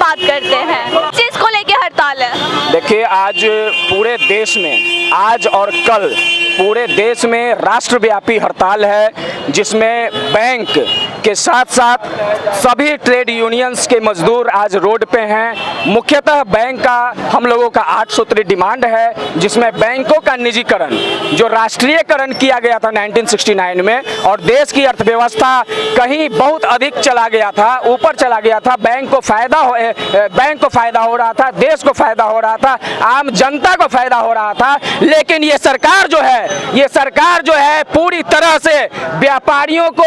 बात करते हैं, चीज को लेके हड़ताल है। देखिए, आज पूरे देश में आज और कल पूरे देश में राष्ट्रव्यापी हड़ताल है, जिसमें बैंक के साथ साथ सभी ट्रेड यूनियंस के मजदूर आज रोड पे हैं। मुख्यतः बैंक का हम लोगों का 8 सूत्री डिमांड है, जिसमें बैंकों का निजीकरण जो राष्ट्रीयकरण किया गया था 1969 में, और देश की अर्थव्यवस्था कहीं बहुत अधिक चला गया था, ऊपर चला गया था। बैंक को फायदा हो रहा था, देश को फायदा हो रहा था, आम जनता को फायदा हो रहा था। लेकिन ये सरकार जो है पूरी तरह से व्यापारियों को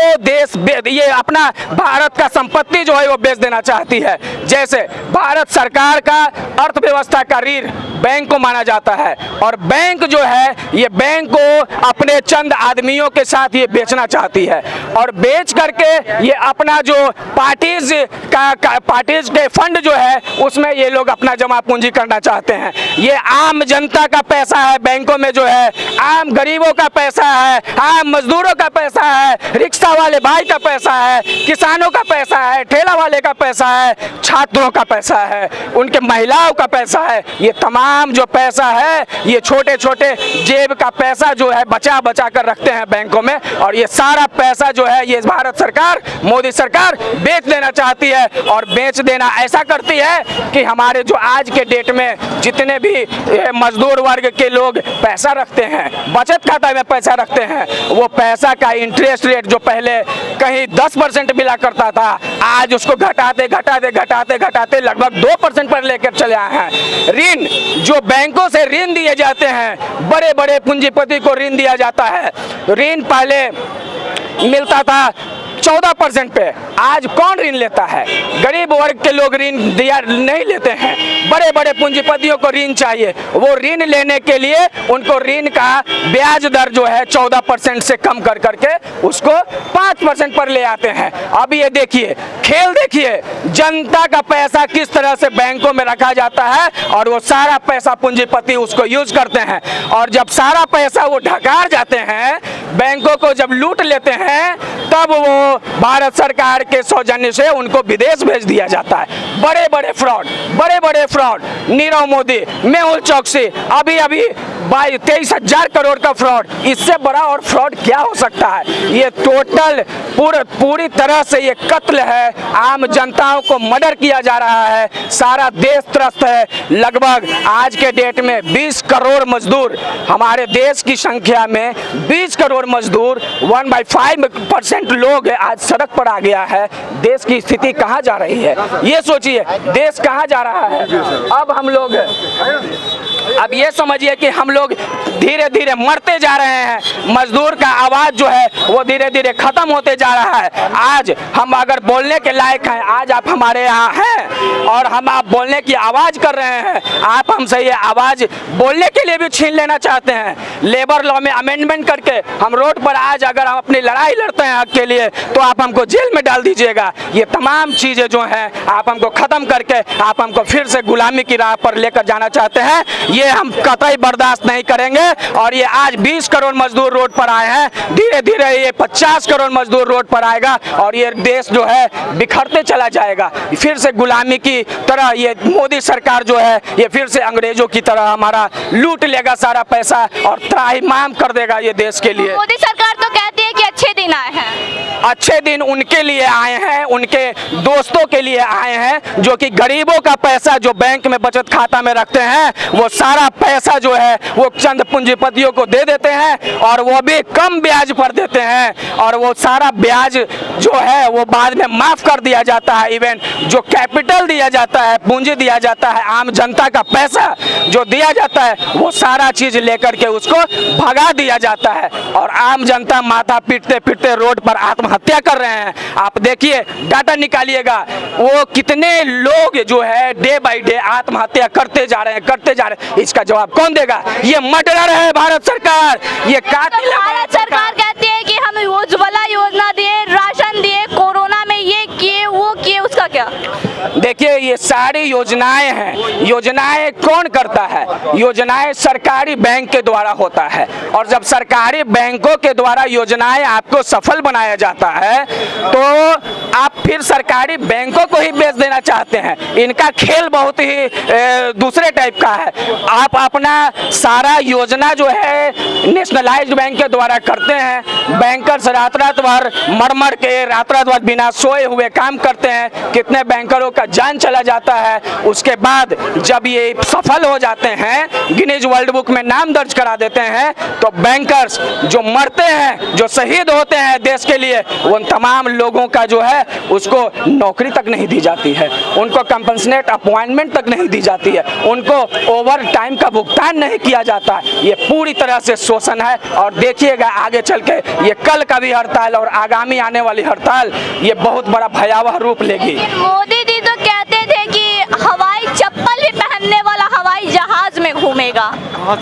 ये अपना भारत का संपत्ति जो है वो बेच देना चाहती है। जैसे भारत सरकार का अर्थव्यवस्था का रीढ़ बैंक को माना जाता है, और बैंक जो है ये बैंक को अपने चंद आदमियों के साथ ये बेचना चाहती है, और बेच करके ये अपना जो पार्टीज के फंड जो है उसमें ये लोग अपना जमा पूंजी करना चाहते हैं। ये आम जनता का पैसा है, बैंकों में जो है आम गरीबों का पैसा है, आम मजदूरों का पैसा है, रिक्शा वाले भाई का पैसा है, किसानों का पैसा है, ठेला वाले का पैसा है, छात्रों का पैसा है, उनके महिलाओं का पैसा है। ये तमाम जो पैसा है ये छोटे छोटे जेब का पैसा जो है बचा कर रखते हैं बैंकों में, और ये सारा पैसा जो है ये भारत सरकार, मोदी सरकार बेच देना चाहती है। और बेच देना ऐसा करती है कि हमारे जो आज के डेट में जितने भी मजदूर वर्ग के लोग पैसा रखते हैं, बचत खाता में पैसा रखते हैं, वो पैसा का इंटरेस्ट रेट जो पहले कहीं 10% मिला करता था, आज उसको घटाते लगभग 2% पर लेकर चले आए हैं। ऋण जो बैंकों से ऋण दिए जाते हैं, बड़े बड़े पूंजीपति को ऋण दिया जाता है, ऋण पहले मिलता था 14% पे, आज कौन ऋण लेता है? गरीब वर्ग के लोग ऋण नहीं लेते हैं, बड़े बड़े पूंजीपतियों को ऋण चाहिए। वो ऋण लेने के लिए उनको ऋण का ब्याज दर जो है 14% से कम कर करके उसको 5% पर ले आते हैं। अब ये देखिए, खेल देखिए, जनता का पैसा किस तरह से बैंकों में रखा जाता है, और वो सारा पैसा पूंजीपति उसको यूज करते हैं, और जब सारा पैसा वो ढकार जाते हैं, बैंकों को जब लूट लेते हैं, तब वो भारत सरकार के सौजन्य से उनको विदेश भेज दिया जाता है। बड़े बड़े फ्रॉड, नीरव मोदी, मेहुल चौकसी, अभी 23,000 करोड़ का फ्रॉड, इससे बड़ा और फ्रॉड क्या हो सकता है? ये टोटल पूरी तरह से ये कत्ल है, आम जनताओं को मर्डर किया जा रहा है, सारा देश त्रस्त है। लगभग आज के डेट में 20 करोड़ मजदूर, हमारे देश की संख्या में 20 करोड़ मजदूर, 1/5% लोग आज सड़क पर आ गया है। देश की स्थिति कहाँ जा रही है? ये सोचिए, देश कहाँ जा रहा है? अब ये समझिए कि हम लोग धीरे धीरे मरते जा रहे हैं, मजदूर का आवाज जो है वो धीरे धीरे खत्म होते जा रहा है। आज हम अगर बोलने के लायक हैं, आज आप हमारे यहाँ हैं और हम आप बोलने की आवाज कर रहे हैं, आप हमसे ये आवाज बोलने के लिए भी छीन लेना चाहते हैं। लेबर लॉ में अमेंडमेंट करके हम रोड पर आज अगर हम अपनी लड़ाई लड़ते हैं हक के लिए, तो आप हमको जेल में डाल दीजिएगा। ये तमाम चीजें जो हैं आप हमको खत्म करके आप हमको फिर से गुलामी की राह पर लेकर जाना चाहते हैं, ये हम कतई बर्दाश्त नहीं करेंगे। और ये आज 20 करोड़ मजदूर रोड पर आए हैं, धीरे धीरे ये 50 करोड़ मजदूर रोड पर आएगा, और ये देश जो है बिखरते चला जाएगा। फिर से गुलामी की तरह ये मोदी सरकार जो है ये फिर से अंग्रेजों की तरह हमारा लूट लेगा सारा पैसा और त्राहिमाम कर देगा ये देश के लिए। मोदी सरकार तो कहती है कि अच्छे दिन आए हैं। अच्छे दिन उनके लिए आए हैं, उनके दोस्तों के लिए आए हैं, जो कि गरीबों का पैसा जो बैंक में बचत खाता में रखते हैं, वो सारा पैसा जो है वो चंद पूंजीपतियों को दे देते हैं, और वो भी कम ब्याज पर देते हैं, और वो सारा ब्याज जो है वो बाद में माफ कर दिया जाता है। इवन जो कैपिटल दिया जाता है, पूंजी दिया जाता है, आम जनता का पैसा जो दिया जाता है, वो सारा चीज लेकर के उसको भगा दिया जाता है, और आम जनता माथा पीटते पीटते रोड पर आत्महत्या कर रहे हैं। आप देखिए, डाटा निकालिएगा, वो कितने लोग जो है डे बाय डे आत्महत्या करते जा रहे हैं। इसका जवाब कौन देगा? ये मर्डरर है भारत सरकार, ये कातिल है भारत सरकार। कहती है कि हम उज्ज्वला योजना दिए, राशन दिए, कोरोना में ये किए वो किए, उसका क्या? देखिए ये सारी योजनाएं हैं, योजनाएं कौन करता है? योजनाएं सरकारी बैंक के द्वारा होता है, और जब सरकारी बैंकों के द्वारा योजनाएं आपको सफल बनाया जाता है तो आप फिर सरकारी बैंकों को ही बेच देना चाहते हैं। इनका खेल बहुत ही दूसरे टाइप का है। आप अपना सारा योजना जो है नेशनलाइज्ड बैंक के द्वारा करते हैं। बैंकर्स रात रात भर मर के रात रात भर बिना सोए हुए काम करते हैं। कितने बैंकरों का जान चला जाता है। उसके बाद जब ये सफल हो जाते हैं, गिनीज वर्ल्ड बुक में नाम दर्ज करा देते हैं, तो बैंकर्स जो मरते हैं, जो शहीद होते हैं देश के लिए, उन तमाम लोगों का जो है उसको नौकरी तक नहीं दी जाती है, उनको कंपनसेट अपॉइंटमेंट तक नहीं दी जाती है, उनको ओवर टाइम का भुगतान नहीं किया जाता है। ये पूरी तरह से शोषण है। और देखिएगा आगे चल के ये कल का भी हड़ताल और आगामी आने वाली हड़ताल ये बहुत बड़ा भयावह रूप लेगी। मोदी जी तो कहते थे कि हवाई चप्पल भी पहनने वाला हवाई जहाज में घूमेगा। कहाँ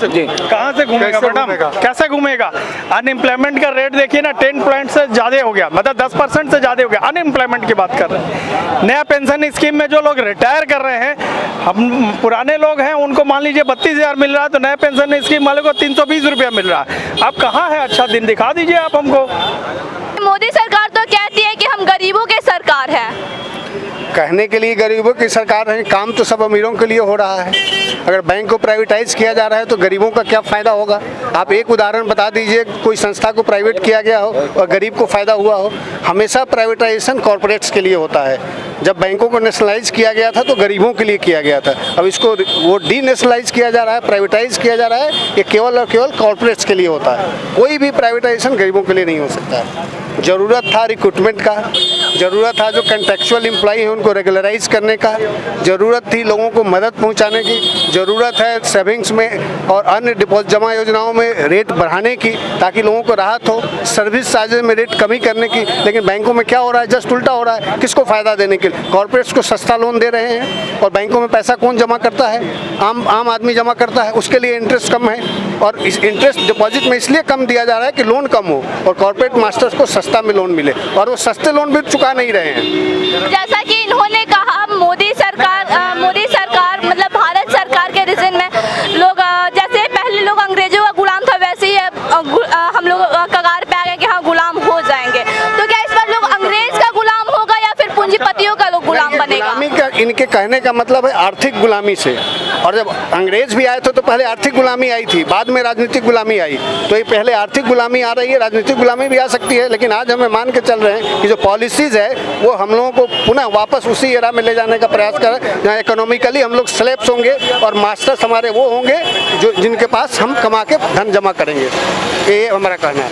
से घूमेगा मैडम? कैसे घूमेगा? अनएम्प्लॉयमेंट का रेट देखिए ना, 10% से ज़्यादा हो गया, मतलब 10% से ज़्यादा हो गया। अनएम्प्लॉयमेंट की बात कर रहे हैं। नया पेंशन स्कीम में जो लोग रिटायर कर रहे हैं, हम पुराने लोग हैं, उनको मान लीजिए 32,000 मिल रहा है, तो नया पेंशन स्कीम वाले को 320 रुपया मिल रहा है। अब कहाँ है अच्छा दिन? दिखा दीजिए आप हमको। मोदी सरकार तो कहती है कि हम गरीबों के सरकार है। कहने के लिए गरीबों की सरकार है, काम तो सब अमीरों के लिए हो रहा है। अगर बैंक को प्राइवेटाइज किया जा रहा है तो गरीबों का क्या फ़ायदा होगा? आप एक उदाहरण बता दीजिए, कोई संस्था को प्राइवेट किया गया हो और गरीब को फ़ायदा हुआ हो। हमेशा प्राइवेटाइजेशन कॉरपोरेट्स के लिए होता है। जब बैंकों को नेशनलाइज किया गया था तो गरीबों के लिए किया गया था। अब इसको वो डीनेशनलाइज किया जा रहा है, प्राइवेटाइज किया जा रहा है, ये केवल और केवल कॉरपोरेट्स के लिए होता है। कोई भी प्राइवेटाइजेशन गरीबों के लिए नहीं हो सकता है। ज़रूरत था रिक्रूटमेंट का, ज़रूरत था जो कंट्रेक्चुअल एम्प्लॉई हैं उनको रेगुलराइज करने का, ज़रूरत थी लोगों को मदद पहुंचाने की, ज़रूरत है सेविंग्स में और अन्य डिपॉजिट जमा योजनाओं में रेट बढ़ाने की ताकि लोगों को राहत हो, सर्विस चार्जेज में रेट कमी करने की। लेकिन बैंकों में क्या हो रहा है? जस्ट उल्टा हो रहा है। किसको फ़ायदा देने के लिए? कॉर्पोरेट्स को सस्ता लोन दे रहे हैं और बैंकों में पैसा कौन जमा करता है? आम आदमी जमा करता है, उसके लिए इंटरेस्ट कम है। और इस इंटरेस्ट डिपॉजिट में इसलिए कम दिया जा रहा है कि लोन कम हो और कॉर्पोरेट मास्टर्स को सस्ता में लोन मिले, और वो सस्ते लोन भी चुका नहीं रहे हैं। जैसा कि इन्होंने कहा, मोदी सरकार मतलब भारत सरकार के रीजन में लोग जैसे पहले लोग अंग्रेजों का गुलाम था, वैसे ही हम लोग कगार पे आ गए कि हाँ गुलाम हो जाएंगे। तो क्या इस बार लोग अंग्रेज का गुलाम होगा या फिर पूंजीपतियों का लोग गुलाम बनेगा? गुलामी का इनके कहने का मतलब है आर्थिक गुलामी से। और जब अंग्रेज भी आए थे तो पहले आर्थिक गुलामी आई थी, बाद में राजनीतिक गुलामी आई। तो ये पहले आर्थिक गुलामी आ रही है, राजनीतिक गुलामी भी आ सकती है। लेकिन आज हमें मान के चल रहे हैं कि जो पॉलिसीज़ है वो हम लोगों को पुनः वापस उसी एरा में ले जाने का प्रयास करें जहाँ इकोनॉमिकली हम लोग स्लेब्स होंगे और मास्टर्स हमारे वो होंगे जो जिनके पास हम कमा के धन जमा करेंगे। ये हमारा कहना है।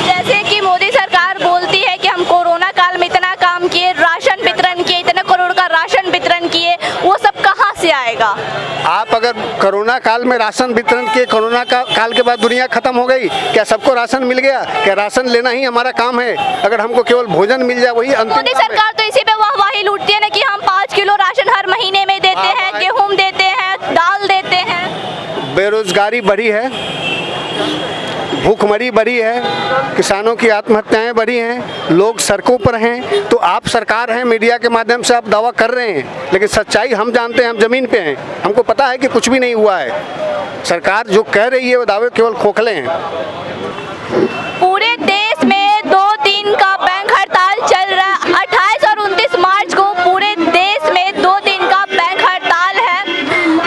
जैसे कि मोदी सरकार बोलती है कि हम कोरोना काल में इतना काम किए, राशन वितरण किए, इतने करोड़ का राशन वितरण किए, वो सब कहाँ से आएगा? आप अगर कोरोना काल में राशन वितरण किए, कोरोना काल के बाद दुनिया खत्म हो गई, क्या सबको राशन मिल गया? क्या राशन लेना ही हमारा काम है? अगर हमको केवल भोजन मिल जाए वही अंतिम मोदी सरकार तो इसी पे वाहवाही लूटती है ना कि हम 5 किलो राशन हर महीने में देते हैं, गेहूं देते हैं, दाल देते हैं। बेरोजगारी बढ़ी है, भूखमरी बढ़ी है, किसानों की आत्महत्याएं बढ़ी हैं, लोग सड़कों पर हैं। तो आप सरकार हैं, मीडिया के माध्यम से आप दावा कर रहे हैं, लेकिन सच्चाई हम जानते हैं, हम ज़मीन पे हैं, हमको पता है कि कुछ भी नहीं हुआ है। सरकार जो कह रही है वो दावे केवल खोखले हैं। पूरे देश में 2 दिन का बैंक हड़ताल चल रहा है। 28 और 29 मार्च को पूरे देश में 2 दिन का बैंक हड़ताल है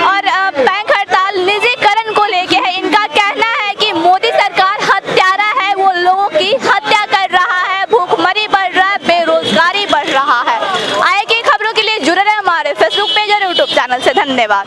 और बैंक हड़ताल निजीकरण को लेके है। इनका कहना है कि मोदी सरकार हत्यारा है, वो लोगों की हत्या कर रहा है, भूखमरी बढ़ रहा है, बेरोजगारी बढ़ रहा है। आगे की खबरों के लिए जुड़े रहे हमारे फेसबुक पेज और यूट्यूब चैनल से। धन्यवाद।